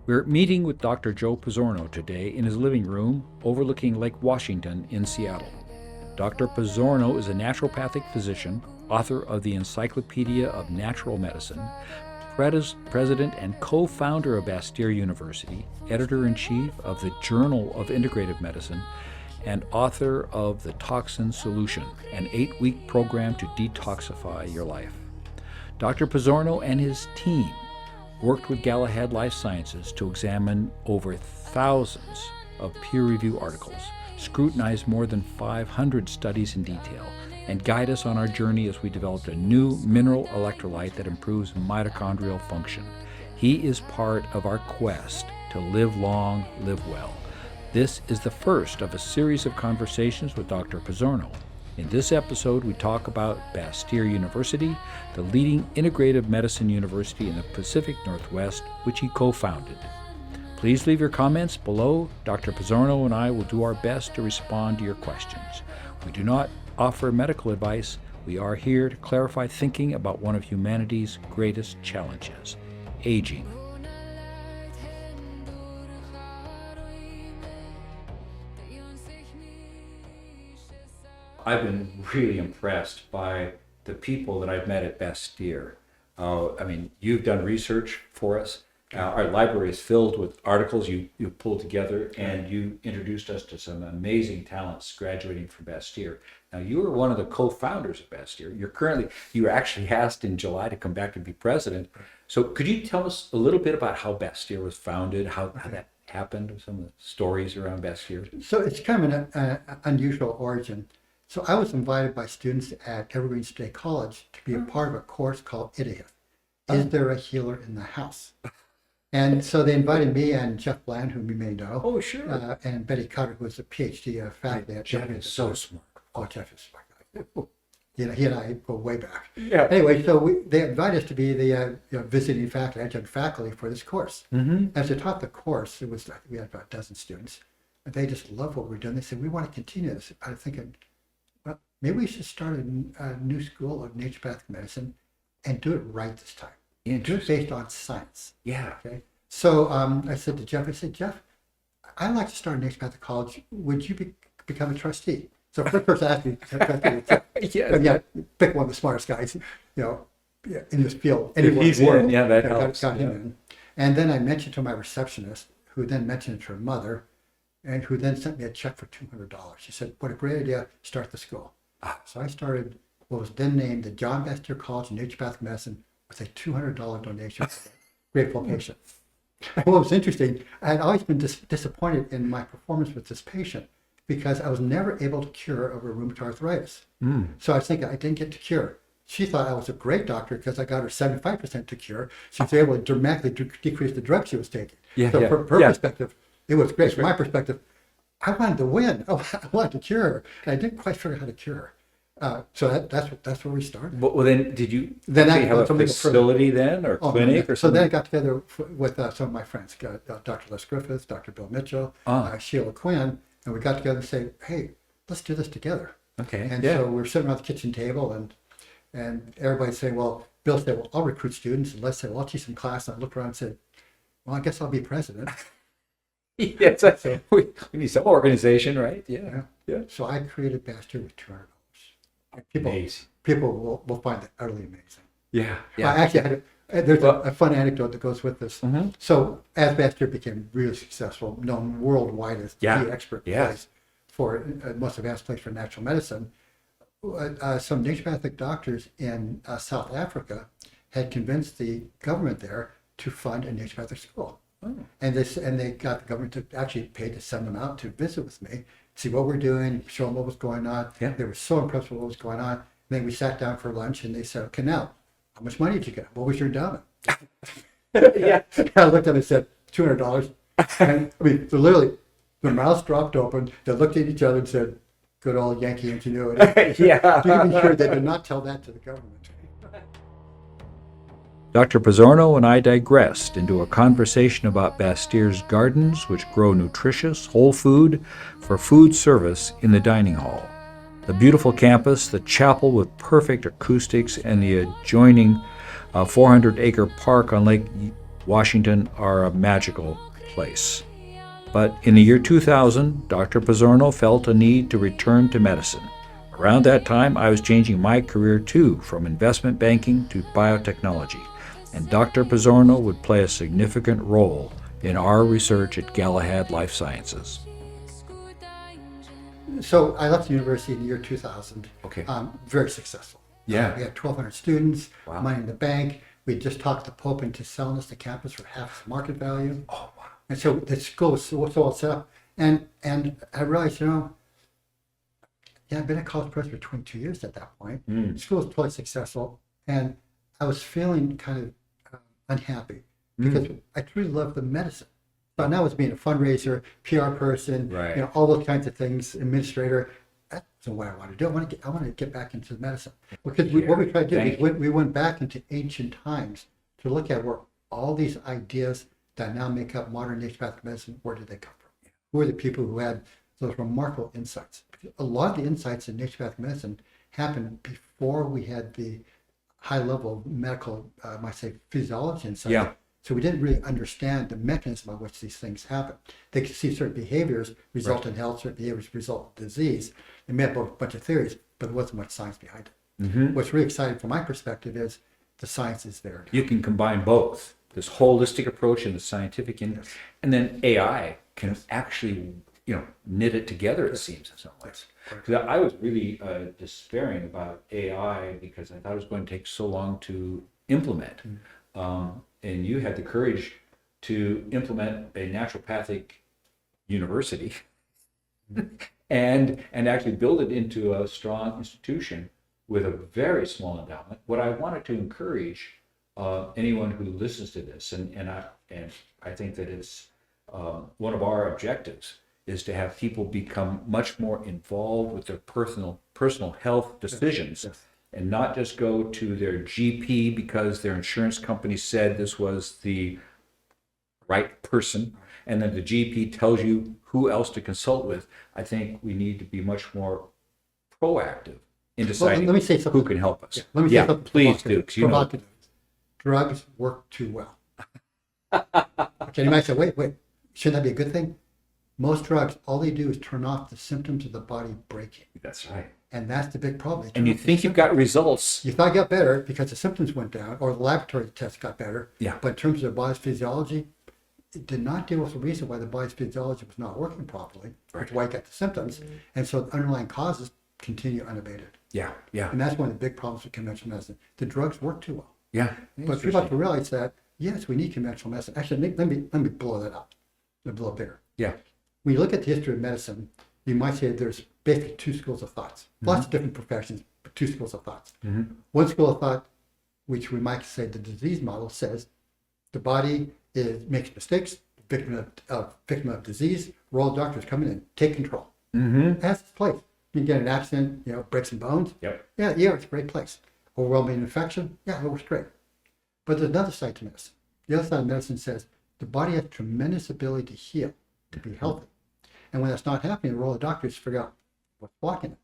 We're meeting with Dr. Joe Pizzorno today in his living room overlooking Lake Washington in Seattle. Dr. Pizzorno is a naturopathic physician, author of the Encyclopedia of Natural Medicine, president and co-founder of Bastyr University, editor-in-chief of the Journal of Integrative Medicine, and author of the Toxin Solution, an 8-week program to detoxify your life. Dr. Pizzorno and his team worked with Galahad Life Sciences to examine over thousands of peer-review articles, scrutinize more than 500 studies in detail, and guide us on our journey as we developed a new mineral electrolyte that improves mitochondrial function. He is part of our quest to live long, live well. This is the first of a series of conversations with Dr. Pizzorno. In this episode, we talk about Bastyr University, the leading integrative medicine university in the Pacific Northwest, which he co-founded. Please leave your comments below. Dr. Pizzorno and I will do our best to respond to your questions. We do not offer medical advice. We are here to clarify thinking about one of humanity's greatest challenges, aging. I've been really impressed by the people that I've met at Bastyr. You've done research for us. Our library is filled with articles you pulled together, and you introduced us to some amazing talents graduating from Bastyr. Now, you were one of the co-founders of Bastyr. You were actually asked in July to come back and be president. So could you tell us a little bit about how Bastyr was founded, how that happened, some of the stories around Bastyr? So it's kind of an unusual origin. So I was invited by students at Evergreen State College to be a part of a course called Integrative. Is there a healer in the house? And so they invited me and Jeff Bland, whom you may know. Oh, sure. And Betty Cutter, who was a PhD faculty at Jeff is so smart. Oh, Jeff is a smart guy. He and I go way back. Yeah. Anyway, so they invited us to be the visiting faculty, adjunct faculty for this course. Mm-hmm. As they taught the course, we had about a dozen students. And they just loved what we were doing. They said, we want to continue this. I was thinking, well, maybe we should start a new school of naturopathic medicine and do it right this time. And do it based on science. Yeah. Okay. So I said to Jeff, Jeff, I'd like to start a naturopathic college. Would you become a trustee? So first person asked me, pick one of the smartest guys, in this field. If he's in, that helps. Got him in. And then I mentioned to my receptionist, who then mentioned it to her mother, and who then sent me a check for $200. She said, what a great idea, start the school. So I started what was then named the John Bastyr College of Naturopathic Medicine with a $200 donation for a grateful patient. And what was interesting, I had always been disappointed in my performance with this patient because I was never able to cure of her rheumatoid arthritis. So I was thinking I didn't get to cure. She thought I was a great doctor because I got her 75% to cure. She was able to dramatically decrease the drugs she was taking. From her perspective, it was great. From my perspective, I wanted to win. I wanted to cure her. And I didn't quite figure out how to cure her. So that's where we started. Well, then did you have a facility then, or clinic, or something? So then I got together with some of my friends, Dr. Les Griffiths, Dr. Bill Mitchell, Sheila Quinn, and we got together and say, hey, let's do this together. Okay. And so we were sitting around the kitchen table, and everybody's saying, well, Bill said, well, I'll recruit students, and Les said, well, I'll teach some class. And I looked around and said, well, I guess I'll be president. Yes, we need some organization, right? Yeah. So I created Bastyr with $200. Amazing. People will find it utterly amazing. Yeah. I actually there's a fun anecdote that goes with this. Mm-hmm. So as Bastyr became really successful, known worldwide as the expert place for most advanced place for natural medicine, some naturopathic doctors in South Africa had convinced the government there to fund a naturopathic school. Oh. And they got the government to actually pay to send them out to visit with me, see what we're doing, show them what was going on. Yeah. They were so impressed with what was going on. And then we sat down for lunch and they said, okay, now, how much money did you get? What was your endowment? I looked at them and said, $200. And literally, their mouths dropped open. They looked at each other and said, good old Yankee ingenuity. To even sure they did not tell that to the government. Dr. Pizzorno and I digressed into a conversation about Bastyr's gardens, which grow nutritious, whole food for food service in the dining hall. The beautiful campus, the chapel with perfect acoustics, and the adjoining 400-acre park on Lake Washington are a magical place. But in the year 2000, Dr. Pizzorno felt a need to return to medicine. Around that time, I was changing my career too, from investment banking to biotechnology, and Dr. Pizzorno would play a significant role in our research at Galahad Life Sciences. So I left the university in the year 2000. Okay. Very successful. Yeah. We had 1,200 students, Wow. money in the bank. We just talked the Pope into selling us the campus for half the market value. Oh, wow. And so the school was so all set up. And I realized, I've been at college press for 22 years at that point. The school was totally successful. And I was feeling kind of unhappy because I truly loved the medicine. So now as being a fundraiser, PR person, Right. all those kinds of things, administrator, that's what I want to do. I want to get back into medicine. Because what we tried to do is we went back into ancient times to look at where all these ideas that now make up modern naturopathic medicine, where did they come from? Who are the people who had those remarkable insights? A lot of the insights in naturopathic medicine happened before we had the high level medical, might say, physiology insights. Yeah. So we didn't really understand the mechanism by which these things happen. They could see certain behaviors result in health, certain behaviors result in disease. They made up a bunch of theories, but there wasn't much science behind it. What's really exciting from my perspective is the science is there. You can combine both, this holistic approach and the scientific, and then AI can actually, knit it together, it seems, in some ways. Because I was really despairing about AI because I thought it was going to take so long to implement. And you had the courage to implement a naturopathic university and actually build it into a strong institution with a very small endowment. What I wanted to encourage anyone who listens to this, and I think that it's one of our objectives, is to have people become much more involved with their personal health decisions. Yes. And not just go to their GP because their insurance company said this was the right person, and then the GP tells you who else to consult with. I think we need to be much more proactive in deciding let me say something. who can help us. Let me say something please do. 'Cause provocative. Drugs work too well. Okay, you might say, wait, shouldn't that be a good thing? Most drugs, all they do is turn off the symptoms of the body breaking. That's right. And that's the big problem. And you think you've got results. You thought you got better because the symptoms went down or the laboratory test got better. Yeah. But in terms of the body's physiology, it did not deal with the reason why the body's physiology was not working properly, which is why you got the symptoms. And so the underlying causes continue unabated. Yeah. And that's one of the big problems with conventional medicine. The drugs work too well. Yeah. But people have to realize that, yes, we need conventional medicine. Actually, let me blow that up a little bigger. Yeah. When you look at the history of medicine, you might say there's basically two schools of thoughts. Lots of different professions, but two schools of thoughts. One school of thought, which we might say the disease model, says the body makes mistakes, victim of disease, royal doctors come in and take control. It has its place. You get an accident, breaks some bones. Yep. Yeah, it's a great place. Overwhelming infection, it works great. But there's another side to medicine. The other side of medicine says the body has tremendous ability to heal, to be healthy. And when that's not happening, the role of doctors figure out what's blocking it.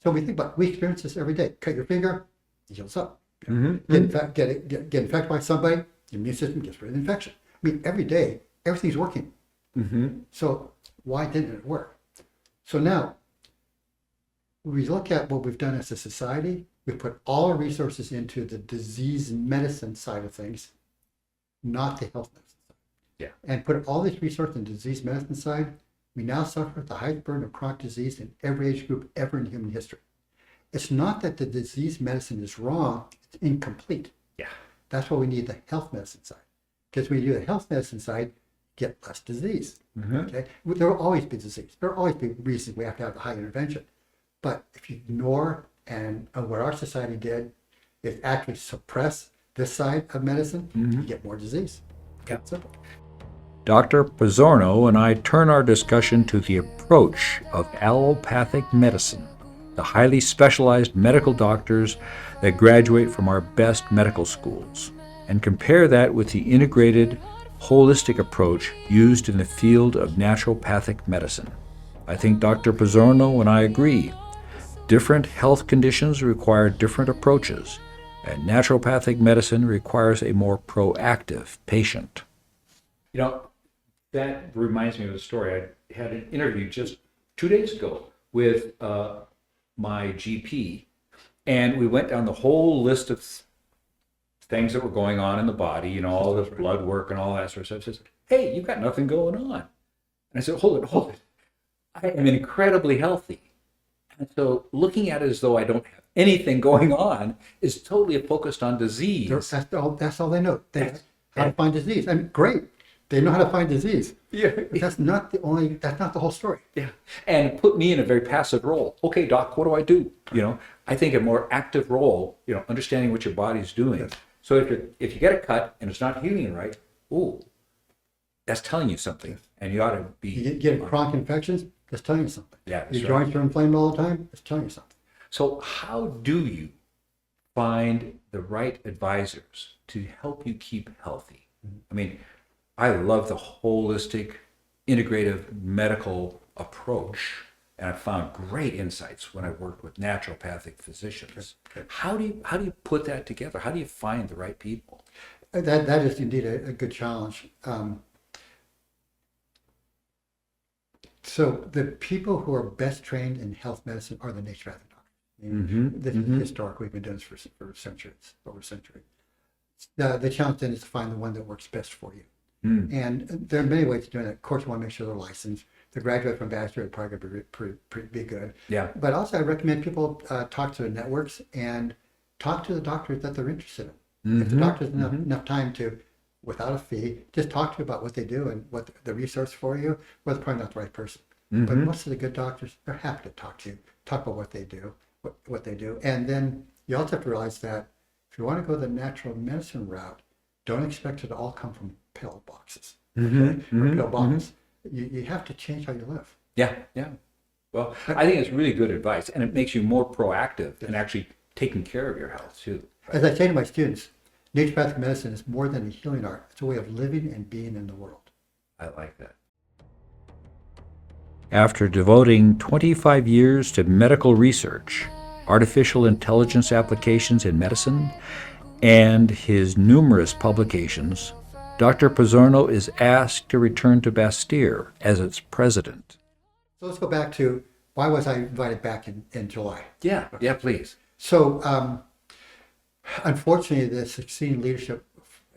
So we experience this every day. Cut your finger, it heals up. Get infected by somebody, your immune system gets rid of the infection. I mean, every day, everything's working. So why didn't it work? So now, we look at what we've done as a society. We put all our resources into the disease medicine side of things, not the health medicine side. Yeah. And put all this resource in the disease medicine side. We now suffer the highest burden of chronic disease in every age group ever in human history. It's not that the disease medicine is wrong, it's incomplete. Yeah. That's why we need the health medicine side. Because when you do the health medicine side, you get less disease. Okay? There will always be disease. There will always be reasons we have to have the high intervention. But if you ignore, and what our society did is actually suppress this side of medicine, you get more disease. Yeah. Simple. Dr. Pizzorno and I turn our discussion to the approach of allopathic medicine, the highly specialized medical doctors that graduate from our best medical schools, and compare that with the integrated, holistic approach used in the field of naturopathic medicine. I think Dr. Pizzorno and I agree. Different health conditions require different approaches, and naturopathic medicine requires a more proactive patient. You know, that reminds me of a story. I had an interview just 2 days ago with my GP, and we went down the whole list of things that were going on in the body, you know, all the blood work and all that sort of stuff. He says, hey, you've got nothing going on. And I said, hold it. I am incredibly healthy. And so looking at it as though I don't have anything going on is totally focused on disease. That's all they know. They how to find disease. I mean, great. They know how to find disease. Yeah. But that's not the whole story. Yeah. And put me in a very passive role. Okay, doc, what do I do? You know, I think a more active role, you know, understanding what your body's doing. Yes. So if you get a cut and it's not healing right, ooh, that's telling you something. Yes. And you ought to be... You get chronic infections, that's telling you something. Yeah, your joints are inflamed all the time, it's telling you something. So how do you find the right advisors to help you keep healthy? Mm-hmm. I mean, I love the holistic, integrative medical approach, and I found great insights when I worked with naturopathic physicians. Okay. How do you put that together? How do you find the right people? That is indeed a good challenge. So the people who are best trained in health medicine are the naturopathic doctors. This is historic. We've been doing this for centuries, over a century. The challenge then is to find the one that works best for you. And there are many ways of doing it. Of course, you want to make sure they're licensed. The graduate from Bastyr would probably be good. Yeah. But also, I recommend people talk to the networks and talk to the doctors that they're interested in. If the doctor has enough time to, without a fee, just talk to you about what they do and what the resource for you. Well, they're probably not the right person. But most of the good doctors, they're happy to talk to you, talk about what they do, what they do. And then you also have to realize that if you want to go the natural medicine route, don't expect it to all come from pill boxes. Or pill bottles. You have to change how you live. Yeah. Well, I think it's really good advice, and it makes you more proactive in actually taking care of your health too. Right? As I say to my students, naturopathic medicine is more than a healing art. It's a way of living and being in the world. I like that. After devoting 25 years to medical research, artificial intelligence applications in medicine, and his numerous publications, Dr. Pizzorno is asked to return to Bastyr as its president. So let's go back to why was I invited back in July? Yeah, please. So unfortunately, the succeeding leadership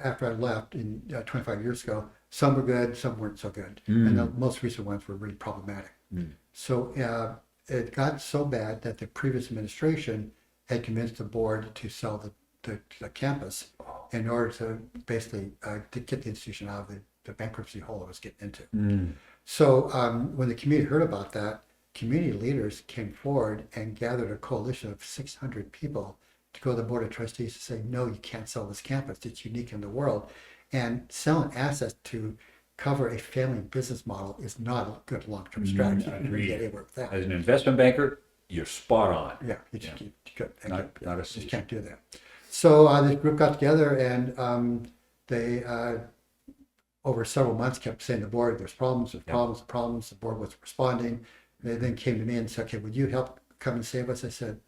after I left 25 years ago, some were good, some weren't so good. And the most recent ones were really problematic. So it got so bad that the previous administration had convinced the board to sell the campus in order to basically to get the institution out of the bankruptcy hole it was getting into. So when the community heard about that, community leaders came forward and gathered a coalition of 600 people to go to the board of trustees to say, no, you can't sell this campus. It's unique in the world. And selling assets to cover a family business model is not a good long-term strategy. As an investment banker, you're spot on. Yeah, you just just can't do that. So this group got together and they, over several months, kept saying to the board, there's problems. The board was responding. They then came to me and said, okay, would you help come and save us? I said,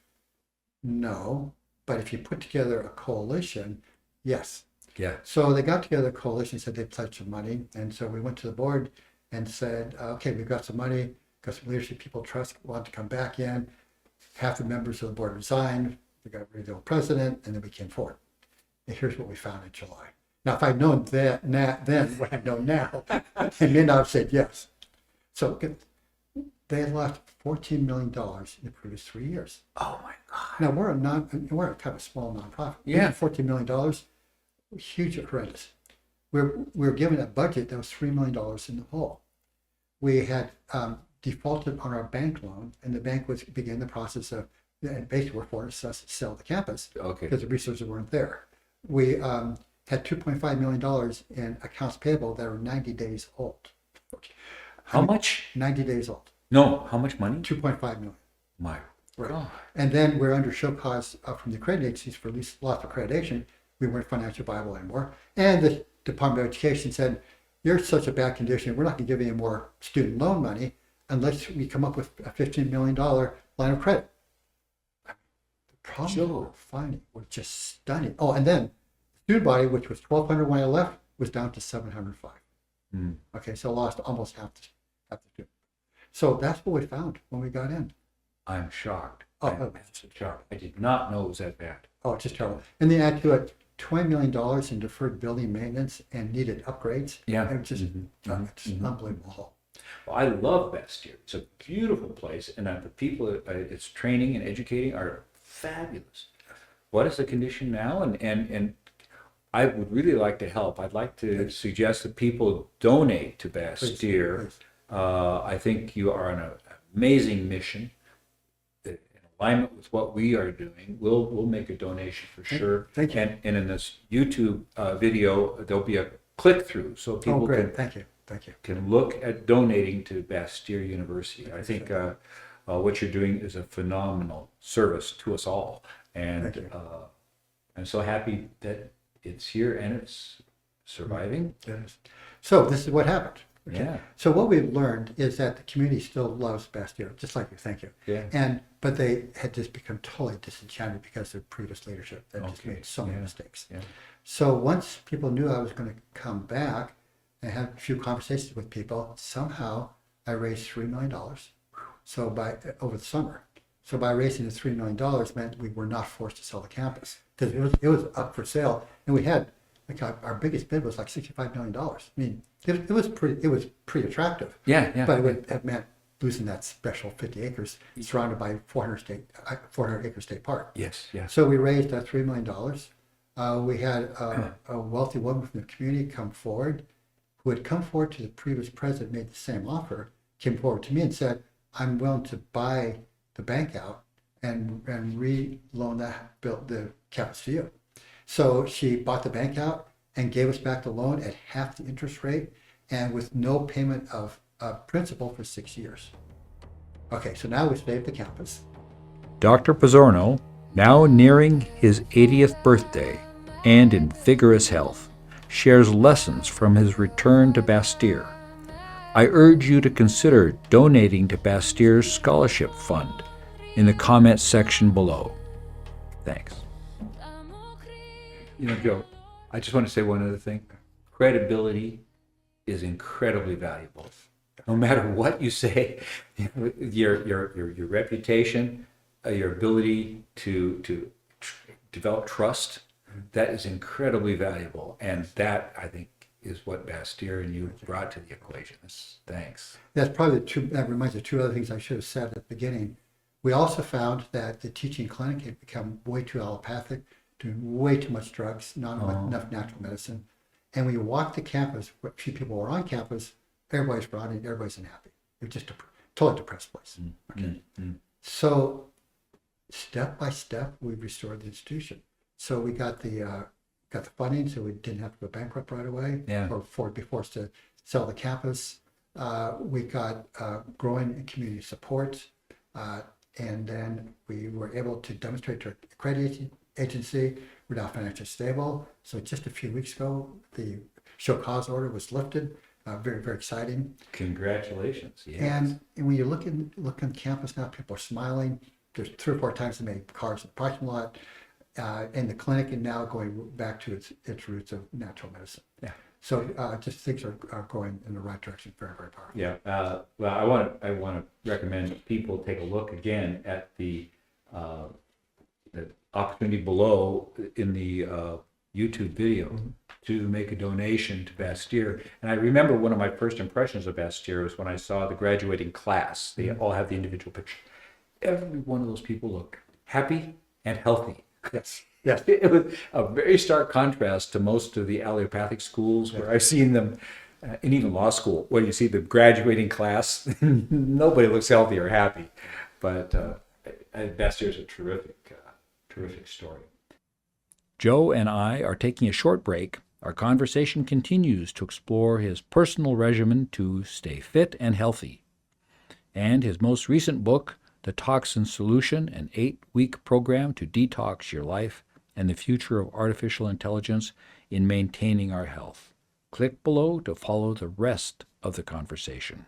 no, but if you put together a coalition, yes. Yeah. So they got together a coalition, said they pledged some money. And so we went to the board and said, okay, we've got some money, got some leadership people trust want to come back in. Half the members of the board resigned. We got rid of the old president, and then we came forward. And here's what we found in July. Now, if I'd known that then what I know now, I may not have said yes. So they had left $14 million in the previous 3 years. Oh my God! Now we're a kind of small nonprofit. Yeah, $14 million, huge, horrendous. We're given a budget that was $3 million in the hole. We had defaulted on our bank loan, and the bank began the process of. And basically, we're forced us to sell the campus because the resources weren't there. We had $2.5 million in accounts payable that are 90 days old. How much? 90 days old. No, how much money? $2.5 million. My God. And then we're under show cause from the credit agencies for loss of accreditation. We weren't financially viable anymore. And the Department of Education said, you're in such a bad condition, we're not going to give you any more student loan money unless we come up with a $15 million line of credit. Problems we're finding were just stunning. Oh, and then student body, which was 1,200 when I left, was down to 705. Mm. Okay, so lost almost half the tube. So that's what we found when we got in. I'm shocked. Oh, I'm shocked. I did not know it was that bad. oh, it's just terrible. And they add to it $20 million in deferred building maintenance and needed upgrades. Yeah. And it's just it's Mhm. unbelievable. Well, I love Bastyr. It's a beautiful place, and the people it's training and educating are fabulous. What is the condition now? And I would really like to help. I'd like to suggest that people donate to Bastyr. Please. I think you are on an amazing mission. In alignment with what we are doing, we'll make a donation for sure. Thank you. And in this YouTube video, there'll be a click through so people Great. Thank you. can look at donating to Bastyr University. I think what you're doing is a phenomenal service to us all, and I'm so happy that it's here and it's surviving. Yes. So this is what happened. Okay? Yeah. So what we've learned is that the community still loves Bastyr, just like you. Thank you. Yeah. But they had just become totally disenchanted because of their previous leadership that just Okay. made so many Yeah. mistakes. Yeah. So once people knew I was going to come back, I had a few conversations with people. Somehow I raised $3 million. So over the summer. So by raising the $3 million meant we were not forced to sell the campus because it was up for sale, and we had our biggest bid was like $65 million. I mean, it was pretty attractive. Yeah. But it would have meant losing that special 50 acres surrounded by 400 acre state park. Yes. So we raised $3 million. We had a wealthy woman from the community come forward, who had come forward to the previous president, made the same offer, came forward to me and said, I'm willing to buy the bank out and re-loan the campus to you. So she bought the bank out and gave us back the loan at half the interest rate and with no payment of principal for 6 years. Okay, so now we saved the campus. Dr. Pizzorno, now nearing his 80th birthday and in vigorous health, shares lessons from his return to Bastyr. I urge you to consider donating to Bastyr's scholarship fund in the comments section below. Thanks. You know, Joe, I just want to say one other thing. Credibility is incredibly valuable. No matter what you say, your reputation, your ability to develop trust, that is incredibly valuable. And that, I think, is what Bastyr and you brought to the equation. Thanks. That's probably that reminds me of two other things I should have said at the beginning. We also found that the teaching clinic had become way too allopathic, doing way too much drugs, not enough natural medicine. And when you walk the campus, what few people were on campus, everybody's rowdy, everybody's unhappy. It was just a totally depressed place. Okay. So step by step, we restored the institution. So we got the funding, so we didn't have to go bankrupt right away, or be forced to sell the campus. We got growing community support, and then we were able to demonstrate to our accrediting agency we're now financially stable. So just a few weeks ago, the show cause order was lifted. Very, very exciting. Congratulations. Yes. And when you look on campus now, people are smiling. There's 3 or 4 times they made cars in the parking lot. In the clinic, and now going back to its roots of natural medicine. Yeah. So just things are going in the right direction. Very, very powerful. Yeah. Well, I want to recommend that people take a look again at the opportunity below in the YouTube video to make a donation to Bastyr. And I remember one of my first impressions of Bastyr was when I saw the graduating class. They all have the individual picture. Every one of those people look happy and healthy. Yes. It was a very stark contrast to most of the allopathic schools where I've seen them, and even law school, where you see the graduating class, nobody looks healthy or happy. But Bastyr is a terrific story. Joe and I are taking a short break. Our conversation continues to explore his personal regimen to stay fit and healthy, and his most recent book, The Toxin Solution, an 8-week program to detox your life and the future of artificial intelligence in maintaining our health. Click below to follow the rest of the conversation.